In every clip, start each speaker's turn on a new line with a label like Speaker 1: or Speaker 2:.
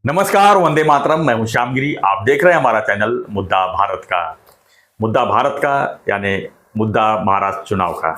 Speaker 1: नमस्कार, वंदे मातरम। मैं हूं श्यामगिरी। आप देख रहे हैं हमारा चैनल मुद्दा भारत का यानी मुद्दा महाराष्ट्र चुनाव का।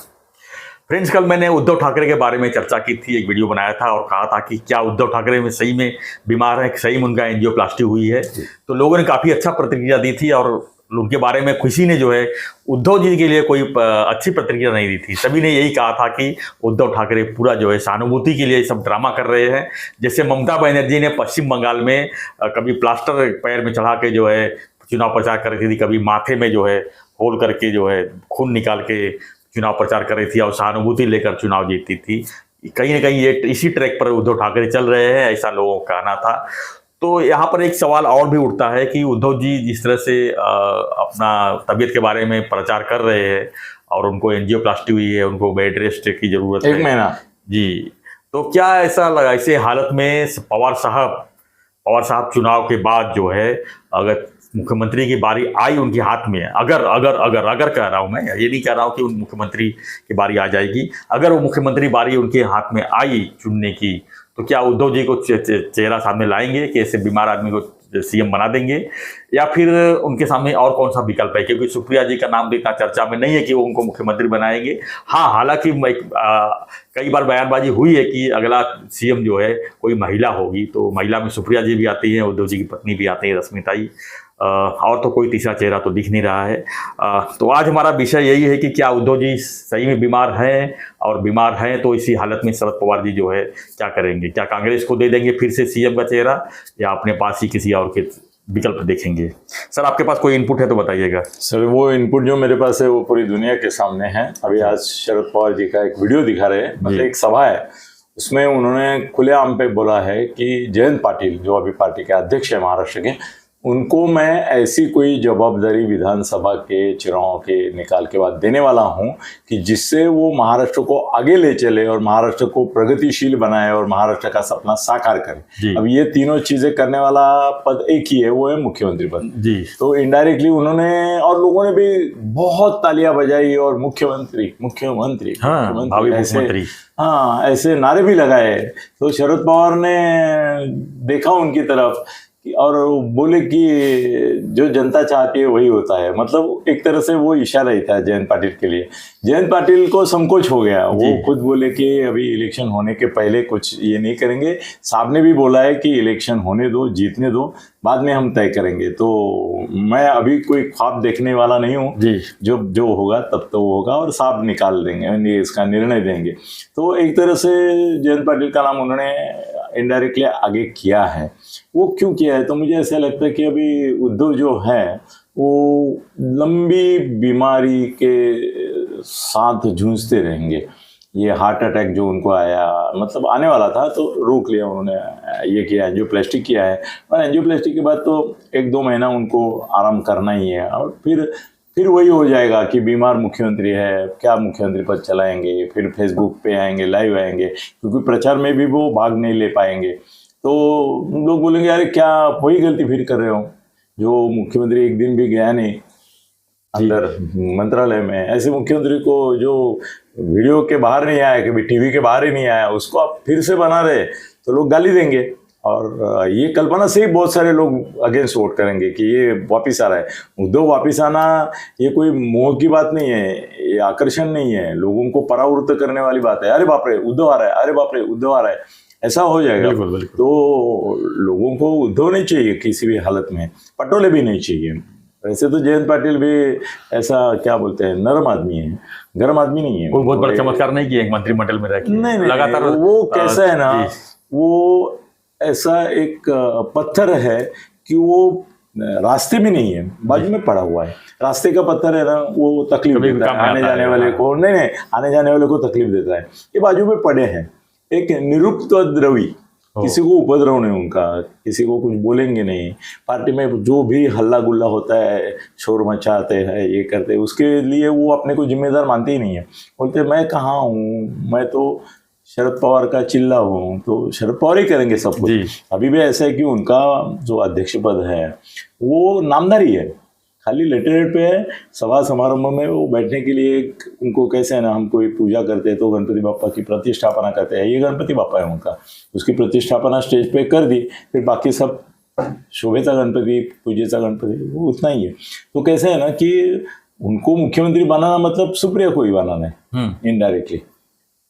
Speaker 1: फ्रेंड्स, कल मैंने उद्धव ठाकरे के बारे में चर्चा की थी, एक वीडियो बनाया था और कहा था कि क्या उद्धव ठाकरे में सही में बीमार है, सही में उनका एंजियोप्लास्टी हुई है। तो लोगों ने काफ़ी अच्छा प्रतिक्रिया दी थी और उनके बारे में किसी ने जो है उद्धव जी के लिए कोई अच्छी प्रतिक्रिया नहीं दी थी। सभी ने यही कहा था कि उद्धव ठाकरे पूरा जो है सहानुभूति के लिए सब ड्रामा कर रहे हैं। जैसे ममता बनर्जी ने पश्चिम बंगाल में कभी प्लास्टर पैर में चढ़ा के जो है चुनाव प्रचार कर रही थी, कभी माथे में जो है होल करके जो है खून निकाल के चुनाव प्रचार कर रही थी और सहानुभूति लेकर चुनाव जीतती थी। कहीं ना कहीं ये इसी ट्रैक पर उद्धव ठाकरे चल रहे हैं, ऐसा लोगों का कहना था। तो यहाँ पर एक सवाल और भी उठता है कि उद्धव जी जिस तरह से अपना तबीयत के बारे में प्रचार कर रहे हैं और उनको एंजियोप्लास्टी हुई है, उनको बेड रेस्ट की जरूरत है,
Speaker 2: 1 महीना
Speaker 1: जी, तो क्या ऐसा लगा ऐसे हालत में पवार साहब चुनाव के बाद जो है अगर मुख्यमंत्री की बारी आई उनके हाथ में, अगर कह रहा हूं मैं, ये नहीं कह रहा हूं कि मुख्यमंत्री की बारी आ जाएगी, अगर वो मुख्यमंत्री बारी उनके हाथ में आई चुनने की, तो क्या उद्धव जी को चेहरा सामने लाएंगे कि ऐसे बीमार आदमी को सीएम बना देंगे, या फिर उनके सामने और कौन सा विकल्प है? क्योंकि सुप्रिया जी का नाम भी इतना चर्चा में नहीं है कि वो उनको मुख्यमंत्री बनाएंगे। हाँ, हालांकि कई बार बयानबाजी हुई है कि अगला सीएम जो है कोई महिला होगी, तो महिला में सुप्रिया जी भी आती है, उद्धव जी की पत्नी भी आती है, रश्मिताई, और तो कोई तीसरा चेहरा तो दिख नहीं रहा है। तो आज हमारा विषय यही है कि क्या उद्धव जी सही में बीमार हैं, और बीमार हैं तो इसी हालत में शरद पवार जी जो है क्या करेंगे? क्या कांग्रेस को दे देंगे फिर से सीएम का चेहरा, या अपने पास ही किसी और के विकल्प देखेंगे? सर, आपके पास कोई इनपुट है तो बताइएगा।
Speaker 2: सर, वो इनपुट जो मेरे पास है वो पूरी दुनिया के सामने है। अभी आज शरद पवार जी का एक वीडियो दिखा रहे हैं, मतलब एक सभा है, उसमें उन्होंने खुलेआम पे बोला है कि जयंत पाटिल जो अभी पार्टी के अध्यक्ष है महाराष्ट्र के, उनको मैं ऐसी कोई जवाबदारी विधानसभा के चुनाव के निकाल के बाद देने वाला हूं कि जिससे वो महाराष्ट्र को आगे ले चले और महाराष्ट्र को प्रगतिशील बनाए और महाराष्ट्र का सपना साकार करे। अब ये तीनों चीजें करने वाला पद एक ही है, वो है मुख्यमंत्री पद जी। तो इनडायरेक्टली उन्होंने, और लोगों ने भी बहुत तालियां बजाई और मुख्यमंत्री ऐसे नारे भी लगाए। तो शरद पवार ने देखा उनकी तरफ और बोले कि जो जनता चाहती है वही होता है। मतलब एक तरह से वो इशारा ही था जयंत पाटिल के लिए। जयंत पाटिल को संकोच हो गया, वो खुद बोले कि अभी इलेक्शन होने के पहले कुछ ये नहीं करेंगे। साहब ने भी बोला है कि इलेक्शन होने दो, जीतने दो, बाद में हम तय करेंगे। तो मैं अभी कोई ख्वाब देखने वाला नहीं हूँ जी, जो होगा तब तो होगा और साहब निकाल देंगे, इसका निर्णय देंगे। तो एक तरह से जयंत पाटिल का नाम उन्होंने इनडायरेक्टली आगे किया है। वो क्यों किया है? तो मुझे ऐसा लगता है कि अभी उद्धव जो है वो लंबी बीमारी के साथ जूझते रहेंगे। ये हार्ट अटैक जो उनको आया, मतलब आने वाला था तो रोक लिया उन्होंने, ये किया, एंजियोप्लास्टी किया है। और एंजियोप्लास्टी के बाद तो 1-2 महीना उनको आराम करना ही है और फिर वही हो जाएगा कि बीमार मुख्यमंत्री है, क्या मुख्यमंत्री पद चलाएंगे, फिर फेसबुक पे आएंगे, लाइव आएंगे, क्योंकि प्रचार में भी वो भाग नहीं ले पाएंगे। तो लोग बोलेंगे अरे क्या वही गलती फिर कर रहे हो, जो मुख्यमंत्री एक दिन भी गया नहीं अंदर मंत्रालय में, ऐसे मुख्यमंत्री को जो वीडियो के बाहर नहीं आया, कभी टीवी के बाहर ही नहीं आया, उसको आप फिर से बना रहे तो लोग गाली देंगे। और ये कल्पना से ही बहुत सारे लोग अगेंस्ट वोट करेंगे कि ये वापिस आ रहा है। उद्धव वापिस आना ये कोई मोह की बात नहीं है, ये आकर्षण नहीं है, लोगों को परावृत्त करने वाली बात है। अरे बाप रे उद्धव आ रहा है, अरे बाप रे उद्धव आ रहा है, ऐसा हो जाएगा। बिल्कुल। तो लोगों को उद्धव नहीं चाहिए किसी भी हालत में, पटोले भी नहीं चाहिए। वैसे तो जयंत पाटिल भी ऐसा क्या बोलते हैं, नरम आदमी है, गर्म आदमी नहीं है।
Speaker 1: कोई बहुत बड़ा चमत्कार नहीं किया मंत्रिमंडल में रहकर,
Speaker 2: नहीं
Speaker 1: लगातार
Speaker 2: वो कैसा है ना, वो ऐसा एक पत्थर है कि वो रास्ते में नहीं है, बाजू में पड़ा हुआ है। रास्ते का पत्थर है ना, वो तकलीफ देता है आने जाने वाले को, नहीं आने जाने वाले को तकलीफ देता है। ये बाजू में पड़े हैं, एक निरुपद्रवी, किसी को उपद्रव नहीं उनका, किसी को कुछ बोलेंगे नहीं। पार्टी में जो भी हल्ला गुल्ला होता है, शोर मचाते हैं, ये करते हैं, उसके लिए वो अपने को जिम्मेदार मानते ही नहीं है। बोलते मैं कहाँ हूँ, मैं तो शरद पवार का चिल्ला हूँ, तो शरद पवार ही करेंगे सब कुछ। अभी भी ऐसा है कि उनका जो अध्यक्ष पद है वो नामदारी है, खाली लेटरहेड पे है। सभा समारंभ में वो बैठने के लिए उनको कैसे है ना, हम कोई पूजा करते हैं तो गणपति बापा की प्रतिष्ठापना करते हैं, ये गणपति बापा है उनका, उसकी प्रतिष्ठापना स्टेज पे कर दी, फिर बाकी सब शोभेचा गणपति, पूजेचा गणपति, वो उतना ही है। तो कैसे है ना कि उनको मुख्यमंत्री बनाना मतलब सुप्रिया को ही बनाना है इनडायरेक्टली।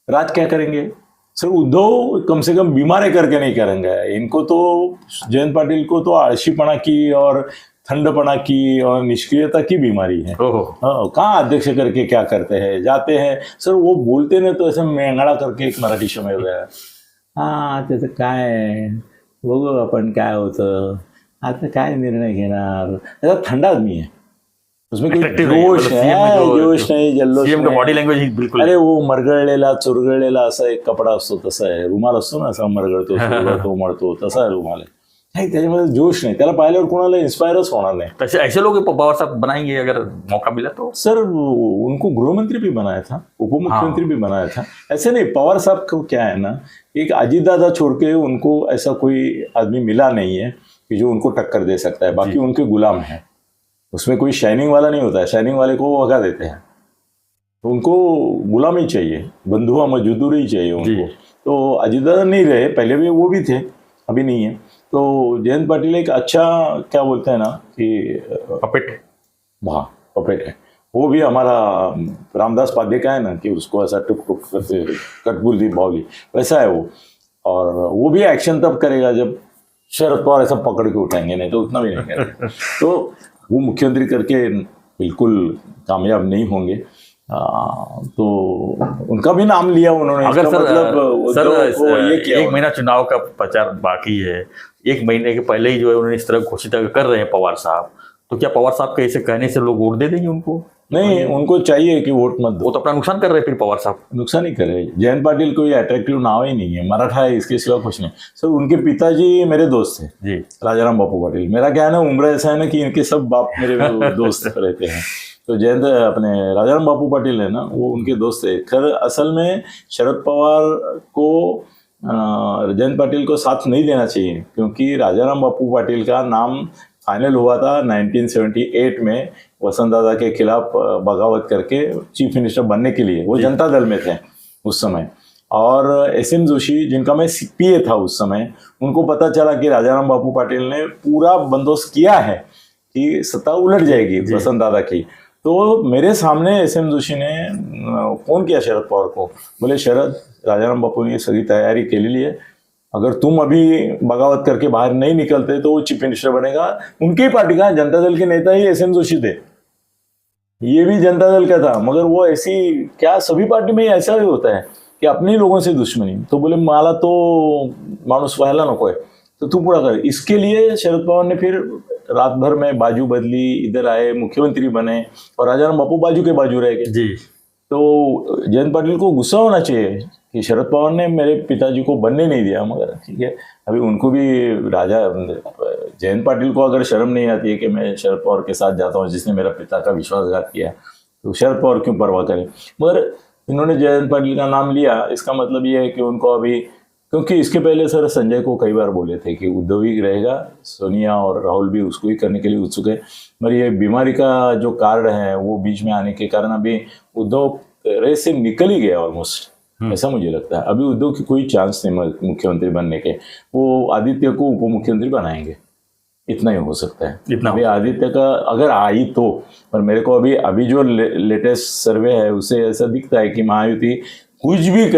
Speaker 2: राज क्या करेंगे सर? उद्धव कम से कम बीमारी करके नहीं करेंगे। इनको तो जयंत पाटिल को तो आळशीपणा की और ठंडपना की और निष्क्रियता की बीमारी है। हाँ, कहाँ अध्यक्ष करके क्या करते हैं, जाते हैं सर, वो बोलते ना तो ऐसे मेंगाळा करके एक मराठी शो में हो गया, हा त्याचं काय बघू आपण काय होतं, आता काय निर्णय घेणार, ऐसा ठंडा आदमी है, उसमें कोई जोश है, जोश नाही, जल्लोष
Speaker 1: सीएम का बॉडी लँग्वेज बिल्कुल,
Speaker 2: अरे वो मरगळलेला चुरगळलेला असा एक कपडा असतो, तसा आहे रुमाल असतो ना, असा मरगळतो चुरगळतो मळतो, तसा आहे रुमाल आहे, नाही त्याच्यामध्ये जोश नाही, त्याला पाहिल्यावर कोणाला इन्स्पायरच होणार नहीं।
Speaker 1: तैसे ऐसे लोग पवार साहब बनाएंगे अगर मौका मिला तो?
Speaker 2: सर उनको गृहमंत्री भी बनाया था, उप मुख्यमंत्री भी बनाया था, ऐसे नहीं। पवार साहब को क्या है ना, एक अजीत दादा छोड़ के उनको ऐसा कोई आदमी मिला नहीं है कि जो उनको टक्कर दे सकता है, बाकी उनके गुलाम है, उसमें कोई शाइनिंग वाला नहीं होता है, शाइनिंग वाले को वो भगा देते हैं, तो उनको गुलाम ही चाहिए, बंधुआ मजदूरी ही चाहिए उनको। तो अजीत दादा नहीं रहे, पहले भी वो भी थे, अभी नहीं है। तो जयंत पाटिल एक अच्छा क्या बोलते हैं ना कि
Speaker 1: पपेट,
Speaker 2: हाँ पपेट है। वो भी हमारा रामदास पाध्ये का है ना कि उसको ऐसा टुक टुक करते कटबुल्ली बावली, वैसा है वो। और वो भी एक्शन तब करेगा जब शरद पवार ऐसा पकड़ के उठाएंगे, नहीं तो उतना भी नहीं करेंगे। तो वो मुख्यमंत्री करके बिल्कुल कामयाब नहीं होंगे। तो उनका भी नाम लिया उन्होंने।
Speaker 1: अगर सर,
Speaker 2: मतलब
Speaker 1: ये किया, एक महीना चुनाव का प्रचार बाकी है, एक महीने के पहले ही जो है उन्होंने इस तरह घोषित कर रहे हैं पवार साहब, तो क्या पवार साहब के ऐसे कहने से लोग वोट दे देंगे उनको?
Speaker 2: नहीं, उनको चाहिए कि वोट मत दो।
Speaker 1: वो तो अपना नुकसान कर रहे हैं फिर पवार साहब।
Speaker 2: नुकसान ही कर रहे हैं। जयंत पाटिल कोई अट्रैक्टिव नाम ही नहीं है, मराठा है, इसके सिवा कुछ नहीं। सर उनके पिताजी मेरे दोस्त थे जी, राजाराम बापू पाटिल। मेरा क्या है ना, उम्र ऐसा है ना कि इनके सब बाप मेरे दोस्त रहते हैं। तो जयंत अपने राजाराम बापू पाटिल है ना, वो उनके दोस्त थे। खैर असल में शरद पवार को जयंत पाटिल को साथ नहीं देना चाहिए, क्योंकि राजाराम बापू पाटिल का नाम फाइनल हुआ था 1978 में वसंत दादा के खिलाफ बगावत करके चीफ मिनिस्टर बनने के लिए। वो जनता दल में थे उस समय। और एसएम जोशी जिनका मैं पीए था उस समय, उनको पता चला कि राजाराम बापू पाटिल ने पूरा बंदोबस्त किया है कि सत्ता उलट जाएगी वसंत दादा की। तो मेरे सामने एसएम जोशी ने फोन किया शरद पवार को, बोले शरद, राजाराम बापू ने सभी तैयारी केलेली है, अगर तुम अभी बगावत करके बाहर नहीं निकलते तो वो चीफ मिनिस्टर बनेगा। उनकी ही पार्टी का जनता दल के नेता ही एसएम जोशी थे, ये भी जनता दल का था। मगर वो ऐसी, क्या सभी पार्टी में ऐसा ही होता है कि अपने लोगों से दुश्मनी। तो बोले मला तो माणूस व्हायला नको है, तो तू पूरा कर। इसके लिए शरद पवार ने फिर रात भर में बाजू बदली, इधर आए, मुख्यमंत्री बने, और राजाराम बापू बाजू के बाजू रह गए जी। तो जयंत पाटिल को गुस्सा होना चाहिए कि शरद पवार ने मेरे पिताजी को बनने नहीं दिया। मगर ठीक है, अभी उनको भी जयंत पाटिल को अगर शर्म नहीं आती है कि मैं शरद पवार के साथ जाता हूँ जिसने मेरा पिता का विश्वासघात किया, तो शरद पवार क्यों परवाह करें। मगर इन्होंने जयंत पाटिल का नाम लिया, इसका मतलब ये है कि उनको अभी, क्योंकि इसके पहले सर संजय को कई बार बोले थे कि उद्धव ही रहेगा, सोनिया और राहुल भी उसको ही करने के लिए उत्सुक है। मगर ये बीमारी का जो कारण है वो बीच में आने के कारण अभी उद्धव रेस से निकल ही गया ऑलमोस्ट, ऐसा मुझे लगता है। अभी उद्धव की कोई चांस नहीं मुख्यमंत्री बनने के। वो आदित्य को उप मुख्यमंत्री बनाएंगे, इतना ही हो सकता है। इतना अभी आदित्य का अगर आई तो, पर मेरे को अभी जो लेटेस्ट सर्वे है उससे ऐसा दिखता है कि महायुति कुछ भी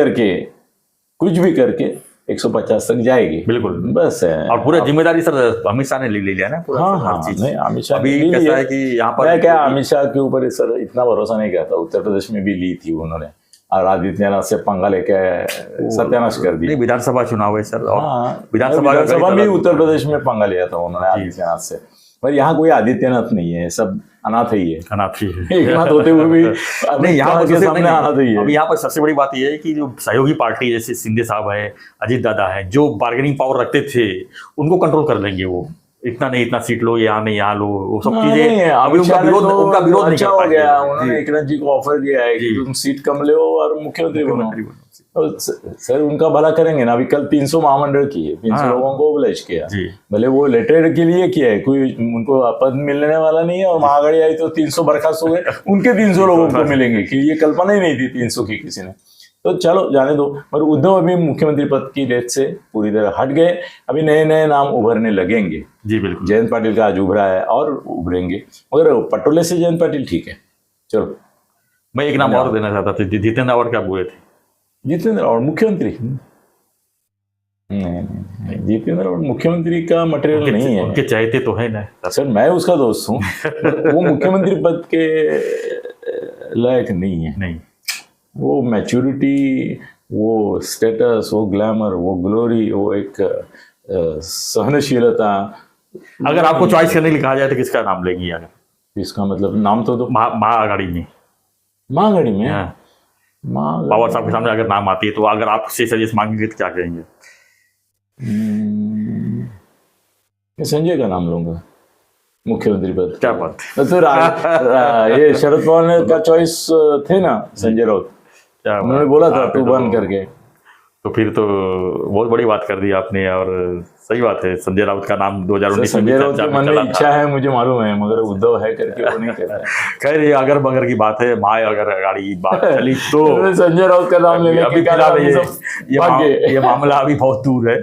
Speaker 2: करके 150 तक जाएगी। बिल्कुल, बस है।
Speaker 1: और पूरा जिम्मेदारी सर अमित शाह ने ले लिया ना पूरा।
Speaker 2: हाँ, नहीं अमित शाह
Speaker 1: अभी कैसा है कि यहाँ पर
Speaker 2: मैं क्या अमित शाह के ऊपर सर इतना भरोसा नहीं करता। उत्तर प्रदेश में भी ली थी उन्होंने, और आदित्यनाथ से पंगा लेके सत्यानाश कर दिया।
Speaker 1: विधानसभा चुनाव है सर,
Speaker 2: विधानसभा में उत्तर प्रदेश में पंगा लिया था उन्होंने आदित्यनाथ से। पर यहाँ कोई आदित्यनाथ नहीं है, सब अनाथ ही है।
Speaker 1: अनाथ ही है,
Speaker 2: एक नाथ होते हुए भी नहीं, यहाँ के सामने अनाथ ही है।
Speaker 1: अब यहाँ पर सबसे बड़ी बात यह है कि जो सहयोगी पार्टी जैसे शिंदे साहब है, अजीत दादा है, जो बार्गेनिंग पावर रखते थे, उनको कंट्रोल कर लेंगे वो। इतना नहीं, इतना सीट लो, यहाँ नहीं यहाँ लो, वो सब
Speaker 2: नहीं,
Speaker 1: चीजें अभी
Speaker 2: अमित शाह ने तो
Speaker 1: उनका विरोध नहीं
Speaker 2: अच्छा
Speaker 1: कर
Speaker 2: हो
Speaker 1: पाएंगे।
Speaker 2: गया, उन्होंने
Speaker 1: जी,
Speaker 2: एकनाथ जी को ऑफर दिया है कि
Speaker 1: जी।
Speaker 2: तुम सीट कम ले और मुख्यमंत्री बनो।
Speaker 1: मुख्यमंत्री बनो।
Speaker 2: और सर उनका भला करेंगे ना। अभी कल 300 महामंडल किए, 300
Speaker 1: हाँ।
Speaker 2: लोगों को ओबलाइज किया।
Speaker 1: जी।
Speaker 2: भले वो लेटर के लिए किया है, कोई उनको पद मिलने वाला नहीं है, और महाआघाड़ी आई तो 300 बर्खास्त हो गए, उनके 300 लोगों को मिलेंगे, कि ये कल्पना ही नहीं थी 300 की किसी ने। तो चलो जाने दो। पर उद्धव अभी मुख्यमंत्री पद की रेस से पूरी तरह हट गए। अभी नए नए नाम उभरने लगेंगे।
Speaker 1: जी बिल्कुल।
Speaker 2: जयंत पाटिल का आज उभरा है और उभरेंगे, मगर पटोले से जयंत पाटिल ठीक है। चलो,
Speaker 1: मैं एक नाम और देना चाहता था, जितेंद्र आवाड क्या बोले थे?
Speaker 2: जितेंद्र और मुख्यमंत्री नहीं, जितेंद्र और मुख्यमंत्री का मटेरियल नहीं है।
Speaker 1: उनके चाहते तो है ना
Speaker 2: सर, मैं उसका दोस्त हूँ। वो मुख्यमंत्री पद के लायक नहीं है।
Speaker 1: नहीं,
Speaker 2: वो मैच्योरिटी, वो स्टेटस, वो ग्लैमर, वो ग्लोरी, वो एक सहनशीलता।
Speaker 1: अगर आपको चॉइस करने के लिए कहा जाए तो किसका नाम लेंगी? अगर
Speaker 2: इसका मतलब नाम तो दो।
Speaker 1: महाआघाड़ी में,
Speaker 2: महाआघाड़ी में
Speaker 1: हाँ,
Speaker 2: माँ
Speaker 1: पवार साहब के सामने अगर नाम आती है तो अगर आपसे सजेस्ट मांगेंगे तो क्या कहेंगे?
Speaker 2: मैं संजय का नाम लूंगा मुख्यमंत्री पद।
Speaker 1: क्या बात?
Speaker 2: तो ये शरद पवार का चॉइस थे ना, संजय राउत,
Speaker 1: क्या
Speaker 2: उन्होंने बोला था तू बंद करके।
Speaker 1: तो फिर तो बहुत बड़ी बात कर दी आपने। और सही बात है, संजय राउत का नाम 2019
Speaker 2: संजय राउत के मन में
Speaker 1: चला
Speaker 2: इच्छा
Speaker 1: था।
Speaker 2: है, मुझे मालूम है, मगर उद्धव है करके वो नहीं कहता है।
Speaker 1: खैर ये अगर बगर की बात है, माँ अगर गाड़ी की बात चली तो
Speaker 2: संजय राउत का नाम लेने
Speaker 1: अभी
Speaker 2: के
Speaker 1: फिलहाल
Speaker 2: कारण
Speaker 1: ये
Speaker 2: सब भाग गए।
Speaker 1: ये मामला अभी बहुत दूर है,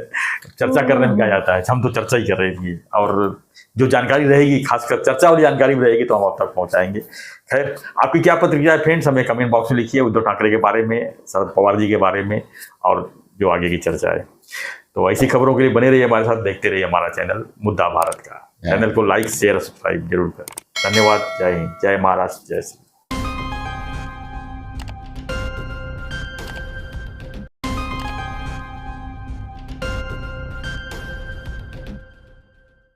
Speaker 1: चर्चा करने में क्या जाता है। हम तो चर्चा ही कर रहे थे, और जो जानकारी रहेगी, खासकर चर्चा वाली जानकारी भी रहेगी, तो हम आप तक पहुंचाएंगे। खैर, आपकी क्या प्रतिक्रिया है फ्रेंड्स, हमें कमेंट बॉक्स में लिखिए, उद्धव ठाकरे के बारे में, शरद पवार जी के बारे में, और जो आगे की चर्चा है। तो ऐसी खबरों के लिए बने रहिए हमारे साथ, देखते रहिए हमारा चैनल मुद्दा भारत का। चैनल को लाइक शेयर सब्सक्राइब जरूर करें। धन्यवाद। जय हिंद, जय महाराष्ट्र, जय श्री।